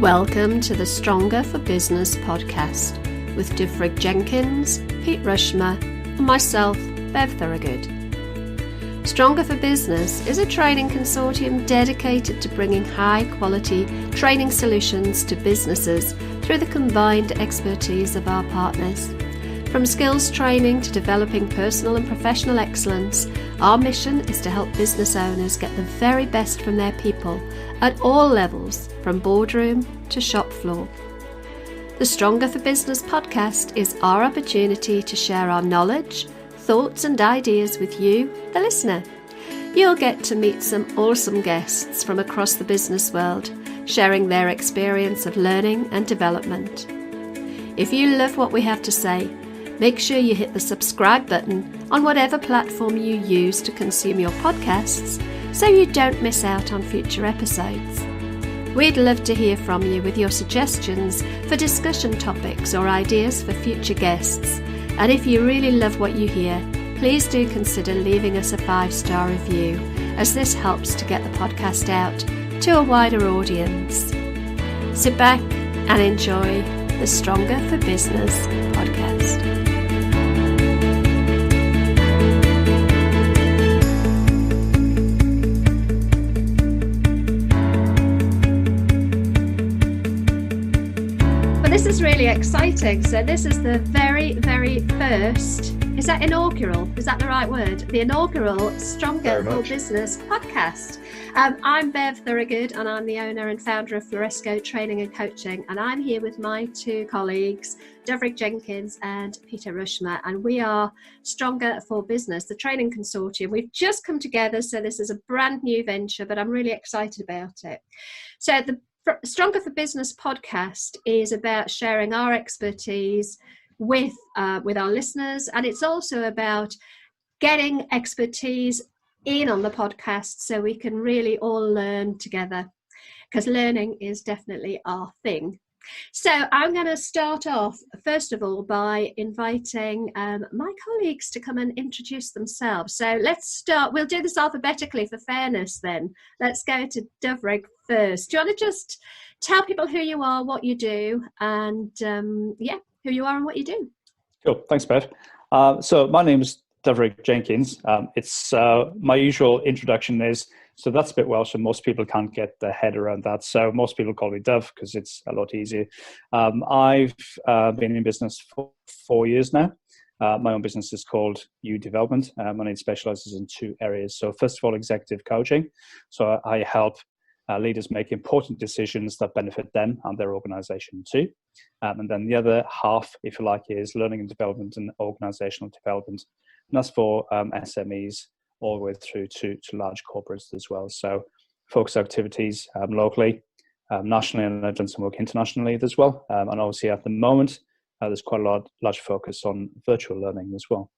Welcome to the Stronger for Business podcast with 𝐥𝐻𝐿, Pete Rushmer, and myself, Bev Thorogood. Stronger for Business is a training consortium dedicated to bringing high-quality training solutions to businesses through the combined expertise of our partners. From skills training to developing personal and professional excellence, our mission is to help business owners get the very best from their people at all levels, from boardroom to shop floor. The Stronger for Business podcast is our opportunity to share our knowledge, thoughts and ideas with you, the listener. You'll get to meet some awesome guests from across the business world, sharing their experience of learning and development. If you love what we have to say, make sure you hit the subscribe button on whatever platform you use to consume your podcasts so you don't miss out on future episodes. We'd love to hear from you with your suggestions for discussion topics or ideas for future guests. And if you really love what you hear, please do consider leaving us a 5-star review, as this helps to get the podcast out to a wider audience. Sit back and enjoy the Stronger for Business podcast. This is really exciting. So this is the very first, is that inaugural? Is that the right word? The inaugural Stronger for Business podcast. I'm Bev Thorogood and I'm the owner and founder of Floresco Training and Coaching. And I'm here with my two colleagues, 𝐥𝐻𝐿 and Peter Rushmer. And we are Stronger for Business, the training consortium. We've just come together. So this is a brand new venture, but I'm really excited about it. So the Stronger for Business podcast is about sharing our expertise with our listeners, and it's also about getting expertise in on the podcast so we can really all learn together, because learning is definitely our thing. So I'm going to start off, first of all, by inviting my colleagues to come and introduce themselves. So let's start. We'll do this alphabetically for fairness then. Let's go to 𝐿𝐿 first. Do you want to just tell people who you are, what you do, and who you are and what you do? Cool. Thanks, Bev. So my name is 𝐿𝐿. It's my usual introduction is, so that's a bit Welsh and most people can't get their head around that. So most people call me Dove because it's a lot easier. I've been in business for 4 years now. My own business is called 𝐻𝐻 Development, and it specializes in 2 areas. So first of all, executive coaching. So I help leaders make important decisions that benefit them and their organization too. And then the other half, if you like, is learning and development and organizational development. And that's for SMEs all the way through to large corporates as well. So focus activities locally, nationally, and I've done some work internationally as well. And obviously at the moment, there's quite a large focus on virtual learning as well.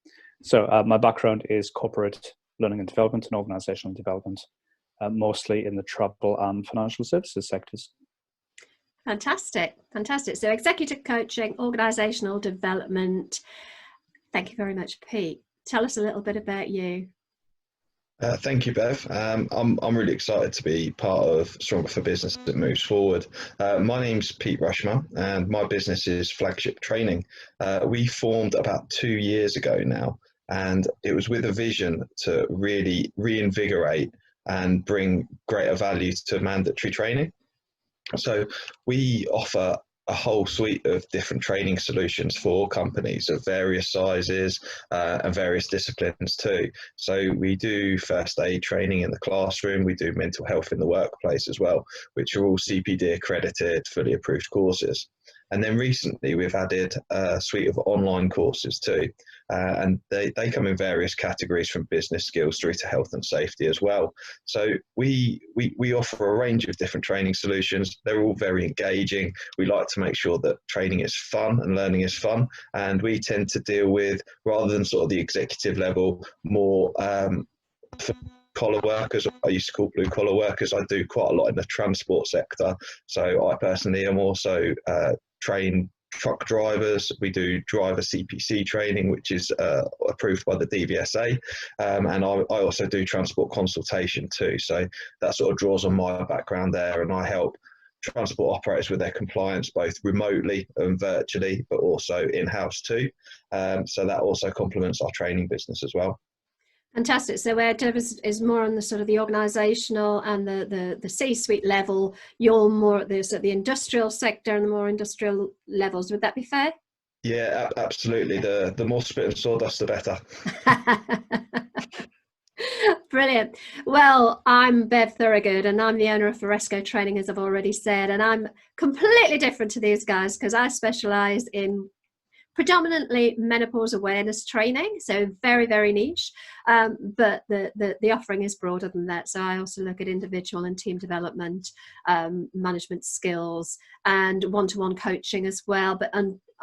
So my background is corporate learning and development and organizational development, mostly in the travel and financial services sectors. Fantastic. So executive coaching, organizational development. Thank you very much, Pete. Tell us a little bit about you. Thank you, Bev. I'm really excited to be part of Stronger for Business that moves forward. My name's Pete Rushmer and my business is Flagship Training. We formed about 2 years ago now, and it was with a vision to really reinvigorate and bring greater value to mandatory training. So we offer a whole suite of different training solutions for companies of various sizes and various disciplines too. So we do first aid training in the classroom, we do mental health in the workplace as well, which are all CPD accredited, fully approved courses. And then recently we've added a suite of online courses too. And they come in various categories from business skills through to health and safety as well. So we offer a range of different training solutions. They're all very engaging. We like to make sure that training is fun and learning is fun. And we tend to deal with, rather than sort of the executive level, more collar workers. I used to call blue collar workers. I do quite a lot in the transport sector. So I personally am also train truck drivers. We do driver CPC training, which is approved by the DVSA, and I also do transport consultation too. So that sort of draws on my background there, and I help transport operators with their compliance both remotely and virtually, but also in-house too. So that also complements our training business as well. Fantastic. So where Dev is more on the sort of the organisational and the C-suite level, you're more at the sort of the industrial sector and the more industrial levels. Would that be fair? Yeah, absolutely. The more spit and sawdust, the better. Brilliant. Well, I'm Bev Thorogood and I'm the owner of Foresco Training, as I've already said, and I'm completely different to these guys because I specialise in predominantly menopause awareness training, so very, very niche, but the offering is broader than that. So I also look at individual and team development, management skills, and one-to-one coaching as well. But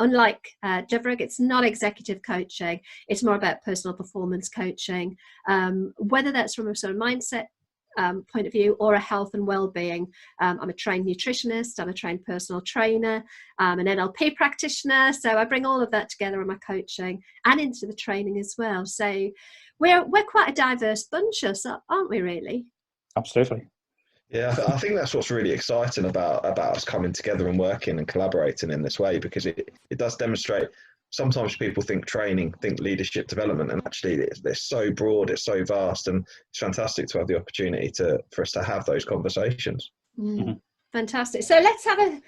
unlike Devrig, it's not executive coaching. It's more about personal performance coaching, whether that's from a sort of mindset point of view or a health and well-being. I'm a trained nutritionist, I'm a trained personal trainer, I'm an NLP practitioner, so I bring all of that together in my coaching and into the training as well. So we're quite a diverse bunch, aren't we, really? Absolutely. Yeah, I think that's what's really exciting about us coming together and working and collaborating in this way, because it does demonstrate. Sometimes people think training, think leadership development, and actually they're so broad, it's so vast, and it's fantastic to have the opportunity for us to have those conversations. Mm-hmm. Fantastic. So let's have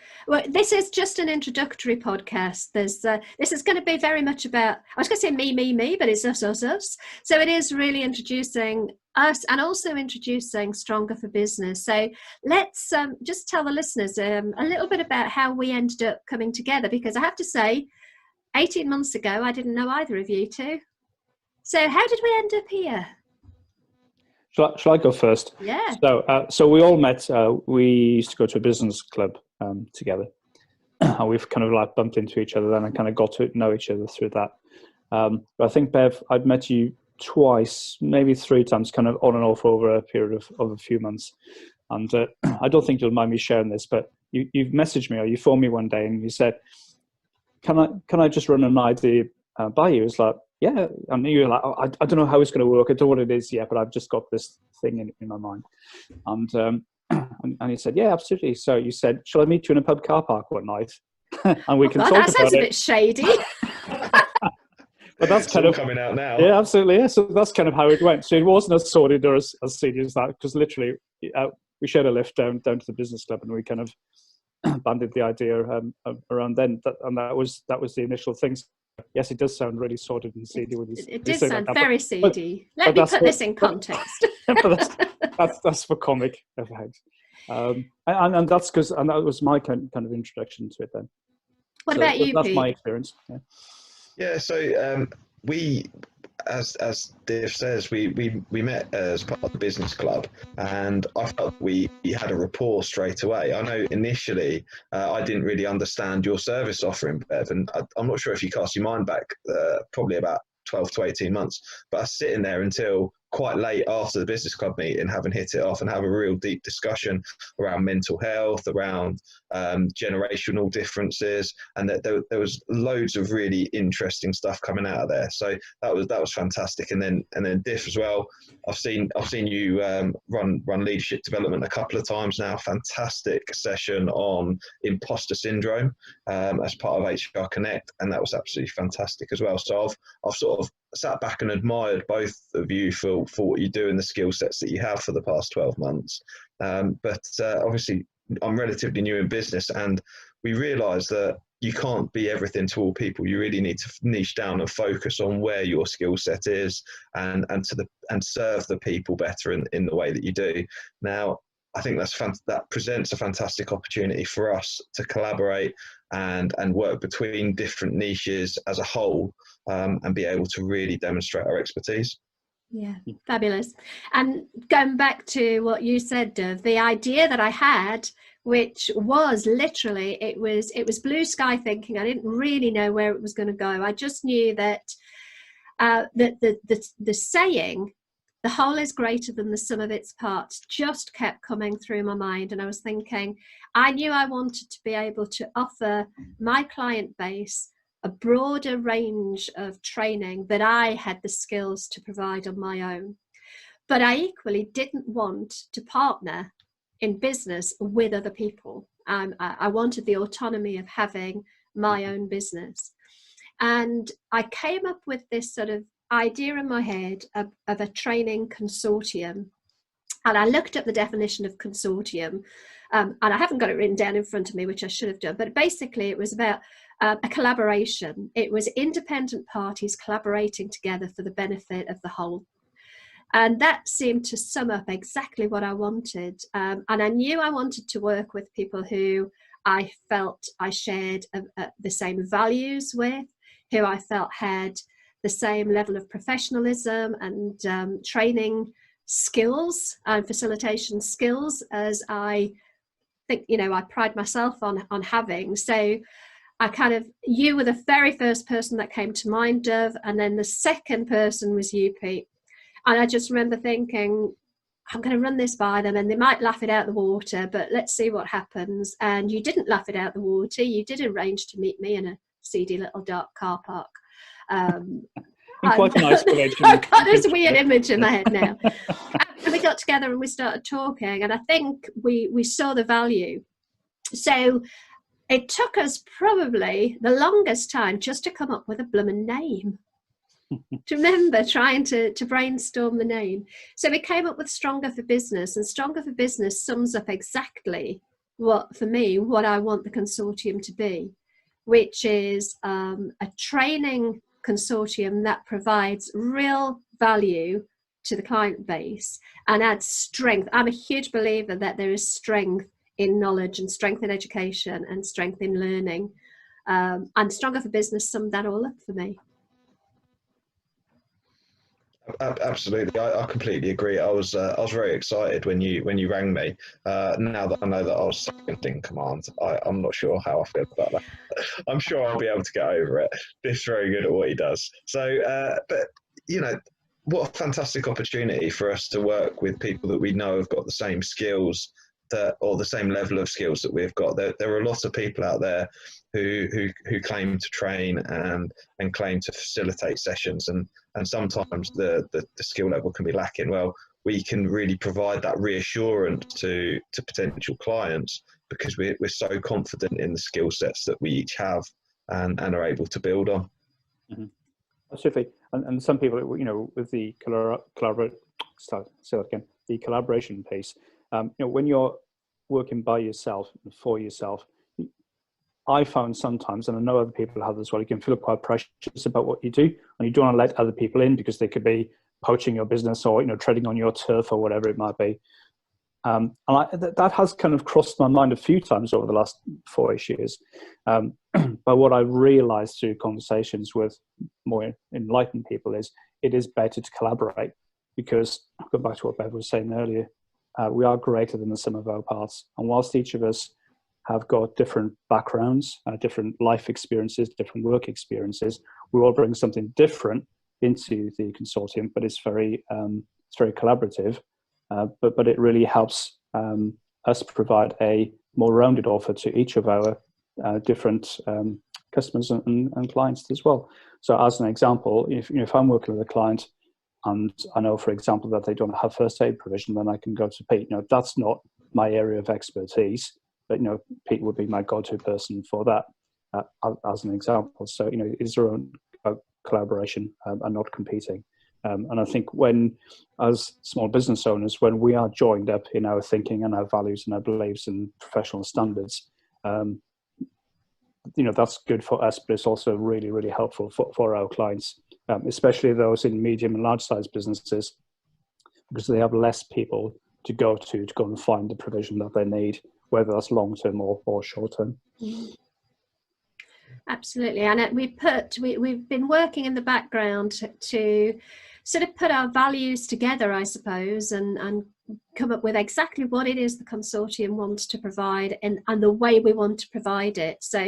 this is just an introductory podcast. This is going to be very much about, I was going to say me, but it's us. So it is really introducing us and also introducing Stronger for Business. So let's just tell the listeners a little bit about how we ended up coming together, because I have to say, 18 months ago, I didn't know either of you two. So how did we end up here? Shall I go first? Yeah. So we all met, we used to go to a business club together. And we've kind of like bumped into each other then and kind of got to know each other through that. But I think, Bev, I'd met you twice, maybe 3 times, kind of on and off over a period of a few months. And I don't think you'll mind me sharing this, but you've messaged me or you phoned me one day and you said, can I just run an idea by you? It's like, yeah. And you're like, oh, I don't know how it's going to work. I don't know what it is yet, but I've just got this thing in my mind. And he said, yeah, absolutely. So you said, shall I meet you in a pub car park one night? And we can talk about it. That sounds a bit shady. But that's kind of coming out now. Yeah, absolutely. Yeah. So that's kind of how it went. So it wasn't as sordid or as seedy as that, because literally we shared a lift down to the business club and we kind of banded the idea around then, and that was the initial things. Yes, it does sound really sordid and seedy. It does sound very seedy. Let me put this in context. That's for comic effect, and that's because that was my kind of introduction to it. Then, what about you, That's Pete? my experience. Yeah. So we. As Dave says, we met as part of the business club, and I felt we had a rapport straight away. I know initially I didn't really understand your service offering, Bev, and I'm not sure if you cast your mind back probably about 12 to 18 months, but I was sitting there until quite late after the business club meeting, having hit it off and have a real deep discussion around mental health, around generational differences, and that there was loads of really interesting stuff coming out of there. So that was fantastic. And then Diff as well. I've seen you run leadership development a couple of times now. Fantastic session on imposter syndrome as part of HR Connect, and that was absolutely fantastic as well. So I've sort of sat back and admired both of you for what you do and the skill sets that you have for the past 12 months. But obviously, I'm relatively new in business, and we realised that you can't be everything to all people. You really need to niche down and focus on where your skill set is, and serve the people better in the way that you do. Now, I think that presents a fantastic opportunity for us to collaborate and work between different niches as a whole, and be able to really demonstrate our expertise. Yeah, fabulous. And going back to what you said, Dev, the idea that I had, which was literally, it was blue sky thinking. I didn't really know where it was going to go. I just knew that the saying, the whole is greater than the sum of its parts, just kept coming through my mind. And I was thinking, I knew I wanted to be able to offer my client base a broader range of training that I had the skills to provide on my own. But I equally didn't want to partner in business with other people. I wanted the autonomy of having my own business. And I came up with this sort of idea in my head of a training consortium. And I looked up the definition of consortium, and I haven't got it written down in front of me, which I should have done. But basically, it was about a collaboration. It was independent parties collaborating together for the benefit of the whole. And that seemed to sum up exactly what I wanted. And I knew I wanted to work with people who I felt I shared the same values with, who I felt had the same level of professionalism and training skills and facilitation skills as I think, I pride myself on having. So you were the very first person that came to mind, Dov, and then the second person was you, Pete. And I just remember thinking, I'm going to run this by them and they might laugh it out the water, but let's see what happens. And you didn't laugh it out the water. You did arrange to meet me in a seedy little dark car park. Quite a nice connection. I've got this weird image in my head now. And we got together and we started talking, and I think we saw the value. So it took us probably the longest time just to come up with a blooming name. To remember trying to brainstorm the name. So we came up with Stronger for Business, and Stronger for Business sums up exactly what I want the consortium to be, which is a training consortium that provides real value to the client base and adds strength. I'm a huge believer that there is strength in knowledge and strength in education and strength in learning. And Stronger for Business summed that all up for me. Absolutely, I completely agree. I was very excited when you rang me. Now that I know that I was second in command, I'm not sure how I feel about that. I'm sure I'll be able to get over it. Biff's very good at what he does. So, but what a fantastic opportunity for us to work with people that we know have got the same skills or the same level of skills that we've got. There are a lot of people out there who claim to train and claim to facilitate sessions, and sometimes the skill level can be lacking. Well, we can really provide that reassurance to potential clients because we're so confident in the skill sets that we each have and are able to build on. Mm-hmm. Absolutely. And some people, with the the collaboration piece, when you're working by yourself and for yourself, I found sometimes, and I know other people have as well, you can feel quite precious about what you do, and you don't want to let other people in because they could be poaching your business or treading on your turf or whatever it might be. And that has kind of crossed my mind a few times over the last 4-ish years. But what I realized through conversations with more enlightened people is it is better to collaborate, because going back to what Bev was saying earlier, we are greater than the sum of our parts. And whilst each of us have got different backgrounds, different life experiences, different work experiences, we all bring something different into the consortium, but it's very collaborative. But it really helps us provide a more rounded offer to each of our different customers and clients as well. So as an example, if I'm working with a client and I know, for example, that they don't have first aid provision, then I can go to Pete. That's not my area of expertise, but Pete would be my go-to person for that, as an example. So it's their own collaboration and not competing. And I think as small business owners, when we are joined up in our thinking and our values and our beliefs and professional standards, that's good for us, but it's also really, really helpful for our clients, especially those in medium and large size businesses, because they have less people to go and find the provision that they need, whether that's long-term or short-term. Absolutely. And we've been working in the background to sort of put our values together, I suppose, and come up with exactly what it is the consortium wants to provide and the way we want to provide it. So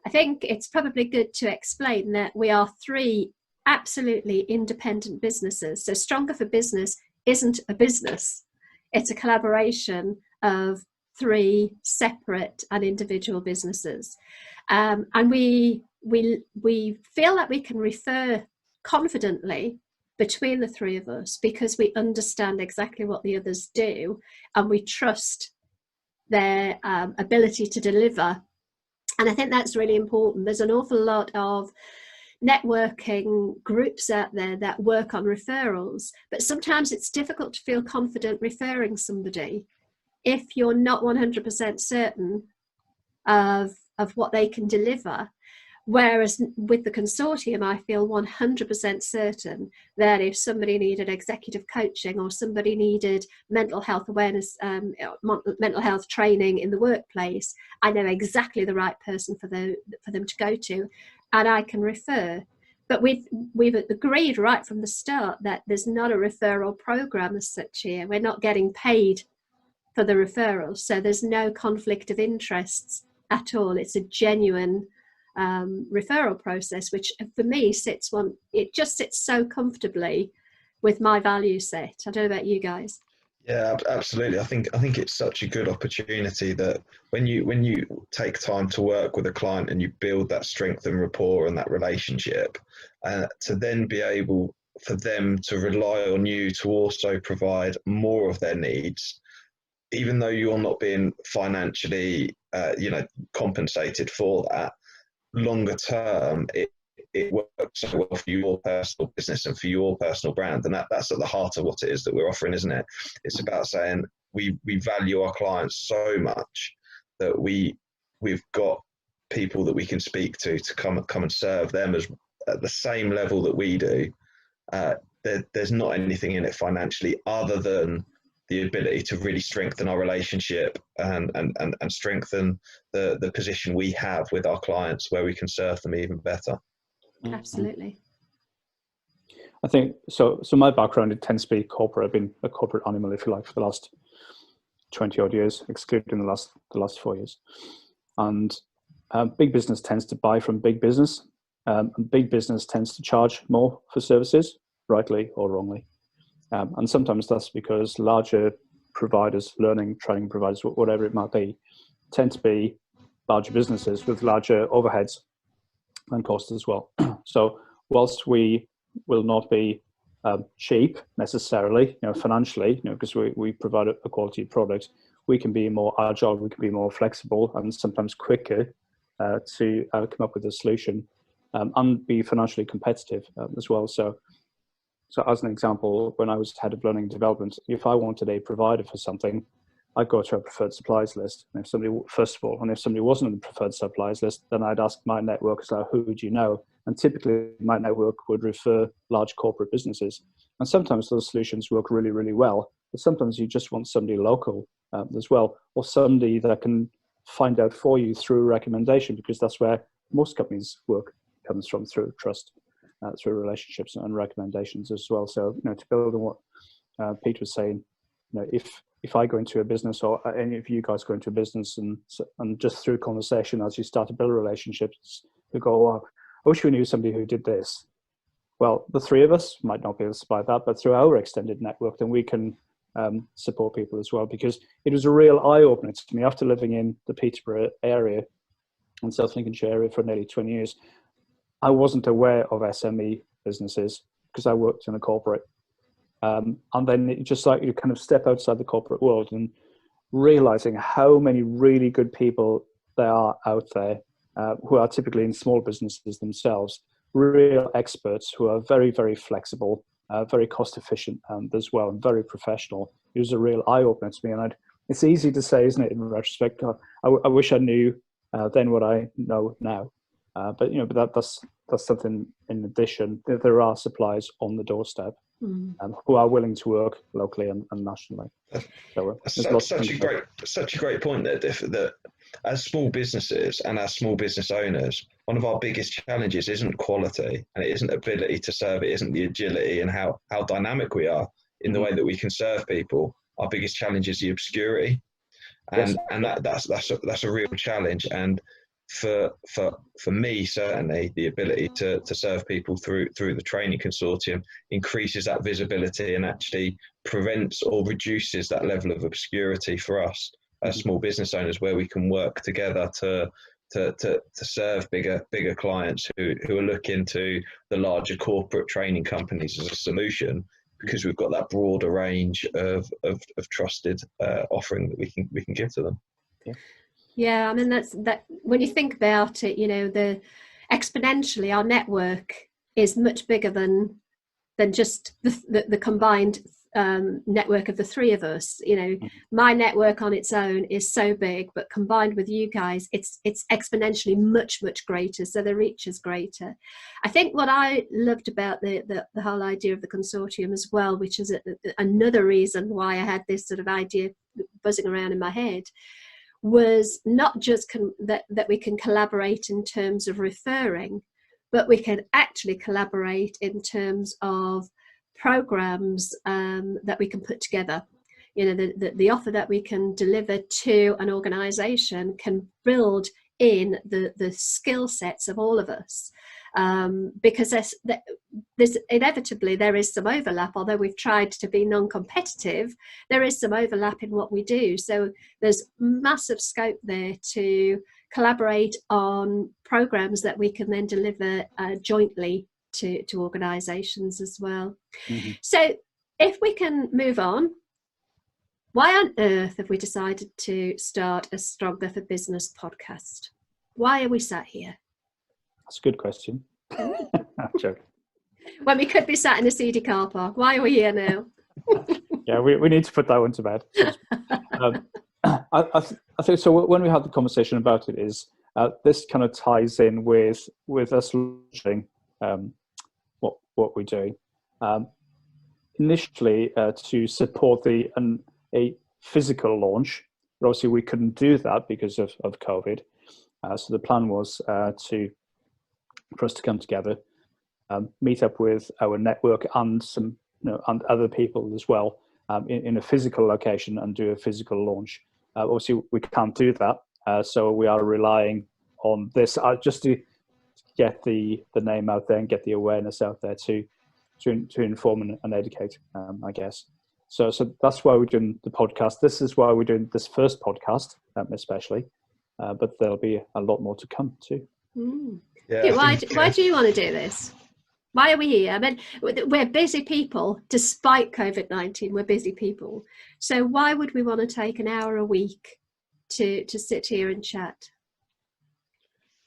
I think it's probably good to explain that we are 3 absolutely independent businesses. So Stronger for Business isn't a business. It's a collaboration of 3 separate and individual businesses. And we feel that we can refer confidently between the 3 of us because we understand exactly what the others do, and we trust their ability to deliver. And I think that's really important. There's an awful lot of networking groups out there that work on referrals, but sometimes it's difficult to feel confident referring somebody if you're not 100% certain of what they can deliver. Whereas with the consortium, I feel 100% certain that if somebody needed executive coaching or somebody needed mental health awareness, mental health training in the workplace, I know exactly the right person for them to go to, and I can refer. But we've agreed right from the start that there's not a referral program as such here. We're not getting paid for the referrals, so there's no conflict of interests at all. It's a genuine referral process, which for me it just sits so comfortably with my value set. I don't know about you guys. Yeah, absolutely. I think it's such a good opportunity that when you take time to work with a client and you build that strength and rapport and that relationship, to then be able for them to rely on you to also provide more of their needs, even though you're not being financially compensated for that. Longer term, it works so well for your personal business and for your personal brand, and that's at the heart of what it is that we're offering, isn't it? It's about saying we value our clients so much that we've got people that we can speak to come and serve them as at the same level that we do. There's not anything in it financially other than the ability to really strengthen our relationship and strengthen the position we have with our clients, where we can serve them even better. Absolutely. I think so. My background, it tends to be corporate. I've been a corporate animal, if you like, for the last 20 odd years, excluding the last 4 years. And big business tends to buy from big business, and big business tends to charge more for services, rightly or wrongly. And sometimes that's because larger providers, learning, training providers, whatever it might be, tend to be larger businesses with larger overheads and costs as well. So whilst we will not be cheap necessarily, financially, because we provide a quality product, we can be more agile, we can be more flexible, and sometimes quicker to come up with a solution and be financially competitive as well. So as an example, when I was head of learning and development, if I wanted a provider for something, I'd go to a preferred suppliers list. And if somebody wasn't on the preferred suppliers list, then I'd ask my network, so who do you know? And typically my network would refer large corporate businesses. And sometimes those solutions work really, really well. But sometimes you just want somebody local as well, or somebody that can find out for you through recommendation, because that's where most companies' work comes from, through trust. Through relationships and recommendations as well. So, to build on what Pete was saying, if I go into a business, or any of you guys go into a business, and just through conversation, as you start to build relationships, you go, oh, I wish we knew somebody who did this. Well, the three of us might not be able to supply that, but through our extended network, then we can support people as well, because it was a real eye-opener to me after living in the Peterborough area and South Lincolnshire area for nearly 20 years. I wasn't aware of SME businesses because I worked in a corporate. And then it just like you kind of step outside the corporate world and realizing how many really good people there are out there who are typically in small businesses themselves, real experts who are very, very flexible, very cost efficient as well, and very professional. It was a real eye opener to me. And it's easy to say, isn't it, in retrospect, I wish I knew then what I know now. But that's something in addition. There are suppliers on the doorstep who are willing to work locally and nationally. So such a great point there, Diff, that as small businesses and as small business owners, one of our biggest challenges isn't quality, and it isn't ability to serve, it isn't the agility and how dynamic we are in the way that we can serve people. Our biggest challenge is the obscurity, and that's a real challenge. And for me, certainly, the ability to serve people through the training consortium increases that visibility and actually prevents or reduces that level of obscurity for us as small business owners, where we can work together to serve bigger clients who are looking to the larger corporate training companies as a solution, because we've got that broader range of trusted offering that we can give to them. Yeah, I mean, that when you think about it, you know, the exponentially our network is much bigger than just the combined network of the three of us. You know, my network on its own is so big, but combined with you guys, it's exponentially much greater. So the reach is greater. I think what I loved about the whole idea of the consortium as well, which is another reason why I had this sort of idea buzzing around in my head, was not just that we can collaborate in terms of referring, but we can actually collaborate in terms of programs that we can put together. You know, the offer that we can deliver to an organization can build in the skill sets of all of us, because there's inevitably there is some overlap. Although we've tried to be non-competitive, there is some overlap in what we do. So there's massive scope there to collaborate on programs that we can then deliver jointly to organizations as well. So if we can move on, why on earth have we decided to start a Stronger for Business podcast? Why are we sat here? That's a good question. Joke. When we could be sat in a seedy car park, why are we here now? Yeah, we need to put that one to bed. I think so. When we had the conversation about it, is this kind of ties in with us launching what we're doing. Initially, to support a physical launch, but obviously we couldn't do that because of COVID. So the plan was for us to come together, meet up with our network and some and other people as well in a physical location and do a physical launch. Obviously, we can't do that, so we are relying on this just to get the name out there and get the awareness out there to inform and educate, I guess. So that's why we're doing the podcast. This is why we're doing this first podcast, especially, but there'll be a lot more to come too. Yeah, why do you want to do this? Why are we here? I mean, we're busy people. Despite COVID-19, we're busy people. So why would we want to take an hour a week to sit here and chat?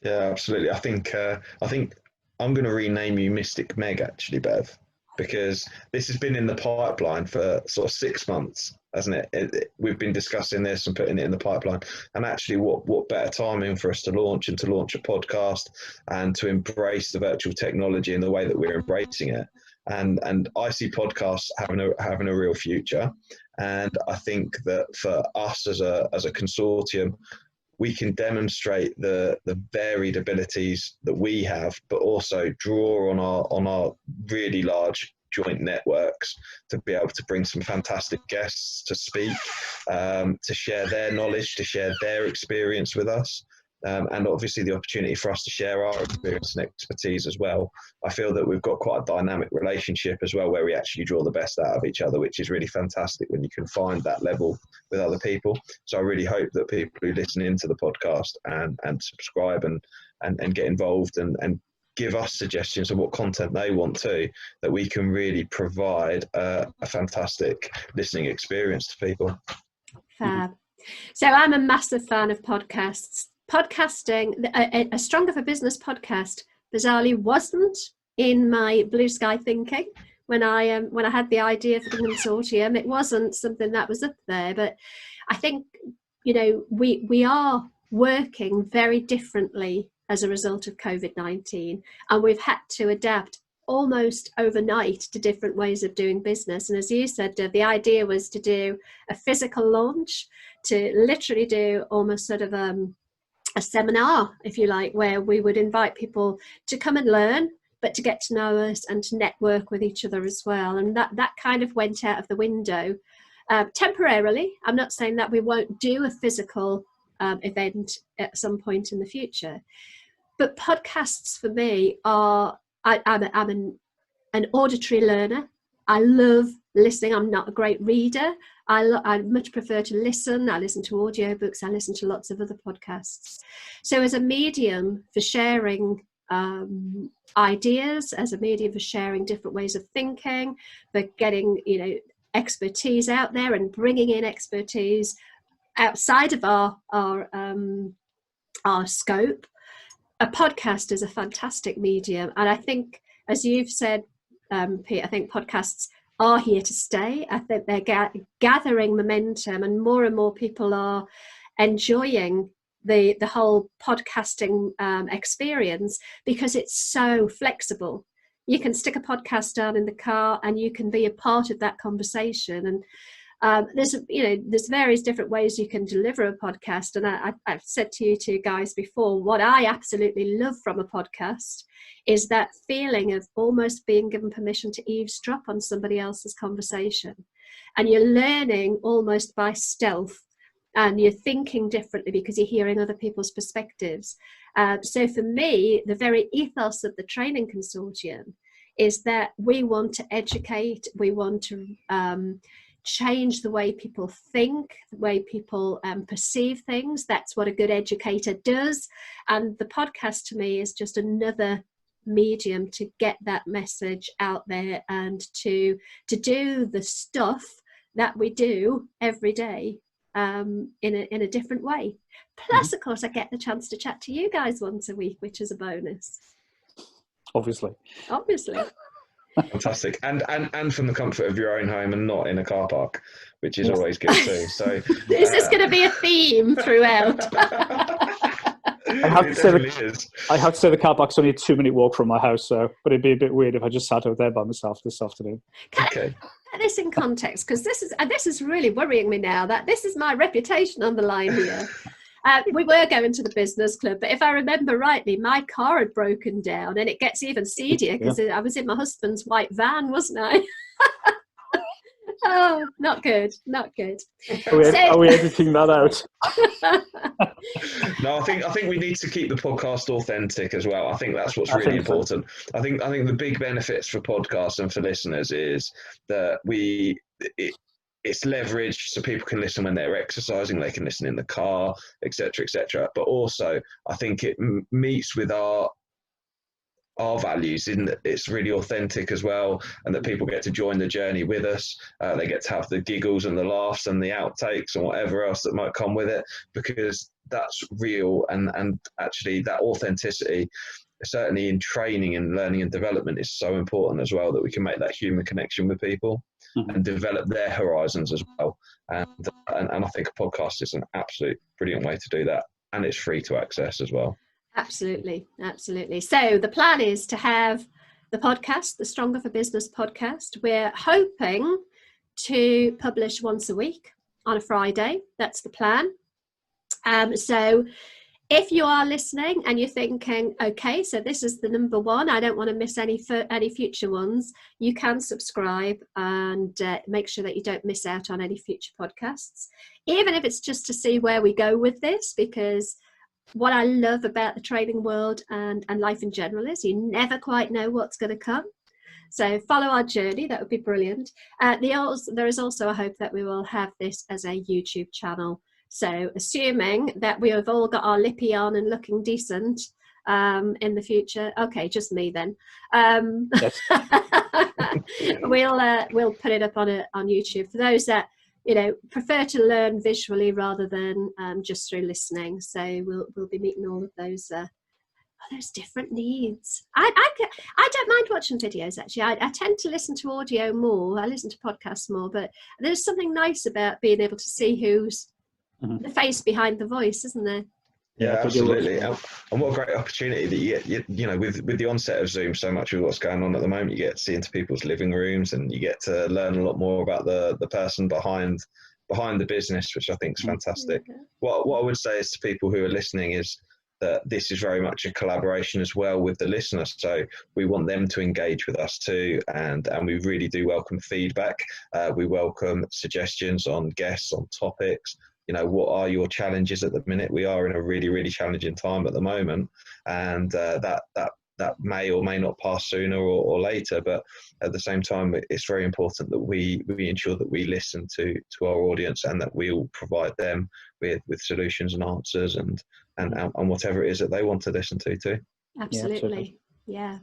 Yeah, absolutely. I think I'm going to rename you Mystic Meg, actually, Bev, because this has been in the pipeline for sort of 6 months, hasn't it? We've been discussing this and putting it in the pipeline. And actually, what better timing for us to launch a podcast and to embrace the virtual technology in the way that we're embracing it. And I see podcasts having a real future. And I think that for us as a consortium, we can demonstrate the varied abilities that we have, but also draw on our really large joint networks to be able to bring some fantastic guests to speak, to share their knowledge, to share their experience with us. And obviously the opportunity for us to share our experience and expertise as well. I feel that we've got quite a dynamic relationship as well, where we actually draw the best out of each other, which is really fantastic when you can find that level with other people. So I really hope that people who listen into the podcast and subscribe and get involved and give us suggestions of what content they want to, that we can really provide a fantastic listening experience to people. Fab. So I'm a massive fan of podcasts. Podcasting, a Stronger for Business podcast, bizarrely wasn't in my blue sky thinking when I had the idea for the consortium. It wasn't something that was up there, but I think we are working very differently as a result of COVID-19, and we've had to adapt almost overnight to different ways of doing business. And as you said, Dev, the idea was to do a physical launch, to literally do almost sort of a seminar, if you like, where we would invite people to come and learn, but to get to know us and to network with each other as well. And that kind of went out of the window temporarily. I'm not saying that we won't do a physical event at some point in the future, but podcasts for me are, I'm an auditory learner. I love listening. I'm not a great reader. I much prefer to listen. I listen to audiobooks. I listen to lots of other podcasts. So as a medium for sharing ideas, as a medium for sharing different ways of thinking, for getting expertise out there and bringing in expertise, outside of our scope, a podcast is a fantastic medium. And I think, as you've said, Pete, I think podcasts are here to stay. I think they're gathering momentum, and more people are enjoying the whole podcasting experience, because it's so flexible. You can stick a podcast down in the car and you can be a part of that conversation. And there's various different ways you can deliver a podcast. And I've said to you two guys before, what I absolutely love from a podcast is that feeling of almost being given permission to eavesdrop on somebody else's conversation. And you're learning almost by stealth, and you're thinking differently because you're hearing other people's perspectives. So for me, the very ethos of the training consortium is that we want to educate, we want to change the way people think, the way people perceive things. That's what a good educator does. And the podcast to me is just another medium to get that message out there, and to do the stuff that we do every day in a different way. Plus, of course, I get the chance to chat to you guys once a week, which is a bonus. Obviously. Fantastic. And from the comfort of your own home and not in a car park, which is always good too. So this is going to be a theme throughout. I have to say the car park's only a 2-minute walk from my house, but it'd be a bit weird if I just sat out there by myself this afternoon. Okay. Put this in context, because this is really worrying me now, that this is my reputation on the line here. We were going to the business club, but if I remember rightly, my car had broken down, and it gets even seedier because I was in my husband's white van, wasn't I? Oh, not good. Are we editing that out? No, I think we need to keep the podcast authentic as well. I think that's what's really important. I think the big benefits for podcasts and for listeners is that it's leveraged so people can listen when they're exercising, they can listen in the car, etc., etc. But also, I think it meets with our values in that it's really authentic as well, and that people get to join the journey with us. They get to have the giggles and the laughs and the outtakes and whatever else that might come with it, because that's real. And actually that authenticity, certainly in training and learning and development, is so important as well, that we can make that human connection with people and develop their horizons as well. And I think a podcast is an absolute brilliant way to do that, and it's free to access as well. Absolutely. So the plan is to have the podcast, the Stronger for Business podcast. We're hoping to publish once a week on a Friday. That's the plan. So if you are listening and you're thinking, okay, so this is the number one, I don't want to miss any future ones, you can subscribe and make sure that you don't miss out on any future podcasts, even if it's just to see where we go with this, because what I love about the training world and life in general is you never quite know what's going to come. So follow our journey. That would be brilliant. There is also a hope that we will have this as a YouTube channel. So assuming that we have all got our lippy on and looking decent in the future. Okay, just me then. We'll put it up on YouTube for those that prefer to learn visually rather than just through listening. So we'll be meeting all of those different needs. I don't mind watching videos, actually. I tend to listen to audio more. I listen to podcasts more, but there's something nice about being able to see who's the face behind the voice, isn't there? Yeah, absolutely. And what a great opportunity that you get, with the onset of Zoom, so much of what's going on at the moment, you get to see into people's living rooms, and you get to learn a lot more about the person behind the business, which I think is fantastic. What I would say is to people who are listening is that this is very much a collaboration as well with the listeners. So we want them to engage with us too, and we really do welcome feedback. We welcome suggestions on guests, on topics. What are your challenges at the minute? We are in a really, really challenging time at the moment, and that may or may not pass sooner or later. But at the same time, it's very important that we ensure that we listen to our audience, and that we'll provide them with solutions and answers and whatever it is that they want to listen to too. Absolutely. Yeah.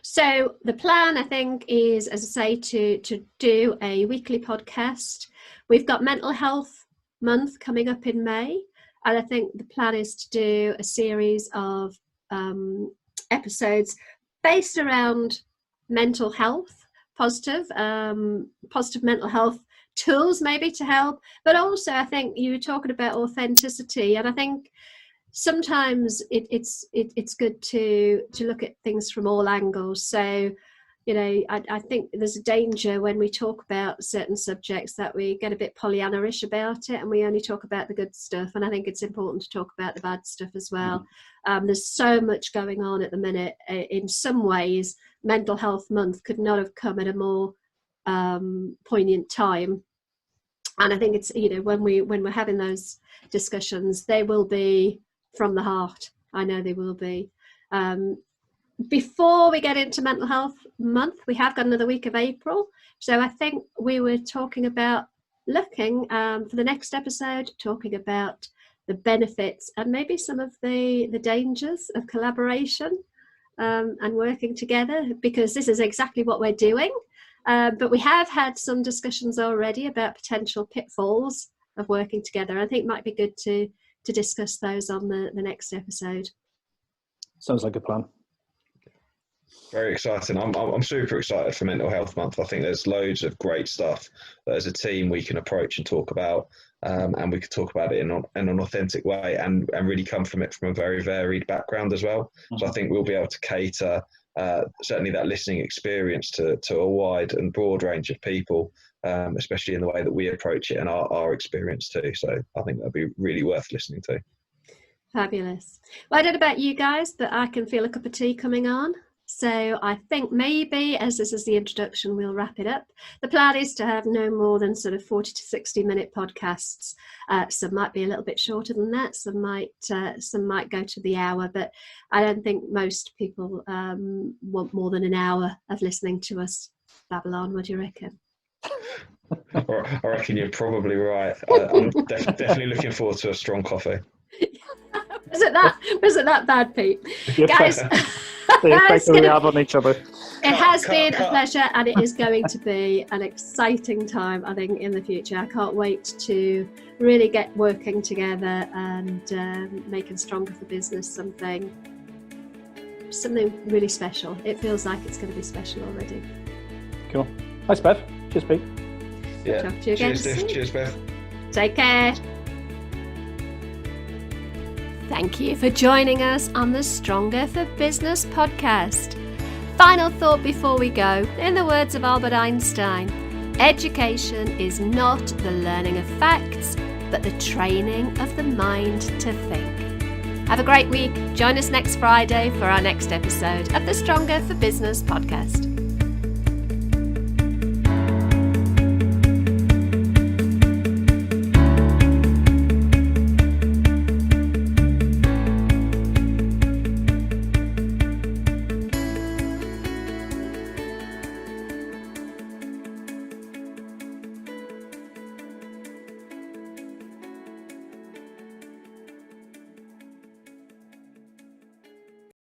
So the plan, I think, is, as I say, to do a weekly podcast. We've got mental health month coming up in May, and I think the plan is to do a series of episodes based around mental health, positive mental health tools maybe to help, but also I think you were talking about authenticity, and I think sometimes it's good to look at things from all angles. So, you know, I think there's a danger when we talk about certain subjects that we get a bit Pollyanna-ish about it and we only talk about the good stuff. And I think it's important to talk about the bad stuff as well. There's so much going on at the minute. In some ways, Mental Health Month could not have come at a more poignant time. And I think it's, you know, when we're having those discussions, they will be from the heart. I know they will be. Before we get into Mental Health Month, we have got another week of April. So I think we were talking about looking for the next episode, talking about the benefits and maybe some of the dangers of collaboration and working together, because this is exactly what we're doing. But we have had some discussions already about potential pitfalls of working together. I think it might be good to discuss those on the next episode. Sounds like a plan. Very exciting. I'm super excited for Mental Health Month. I think there's loads of great stuff that as a team we can approach and talk about, and we could talk about it in an authentic way and really come from it from a very varied background as well. So I think we'll be able to cater certainly that listening experience to a wide and broad range of people, especially in the way that we approach it and our experience too. So I think that'll be really worth listening to. Fabulous. Well, I don't know about you guys, but I can feel a cup of tea coming on. So I think maybe, as this is the introduction, we'll wrap it up. The plan is to have no more than sort of 40 to 60 minute podcasts. Some might be a little bit shorter than that. Some might go to the hour, but I don't think most people want more than an hour of listening to us babble on. What do you reckon? I reckon you're probably right. I'm definitely looking forward to a strong coffee. Was it that bad, Pete? Guys. The effect that we have on each other. It has been a pleasure, and it is going to be an exciting time, I think, in the future. I can't wait to really get working together and making Stronger for Business something really special. It feels like it's going to be special already. Cool. Thanks, Bev. Cheers, Pete. Yeah. Talk to you again soon. Cheers, Bev. Take care. Thank you for joining us on the Stronger for Business podcast. Final thought before we go, in the words of Albert Einstein, education is not the learning of facts, but the training of the mind to think. Have a great week. Join us next Friday for our next episode of the Stronger for Business podcast.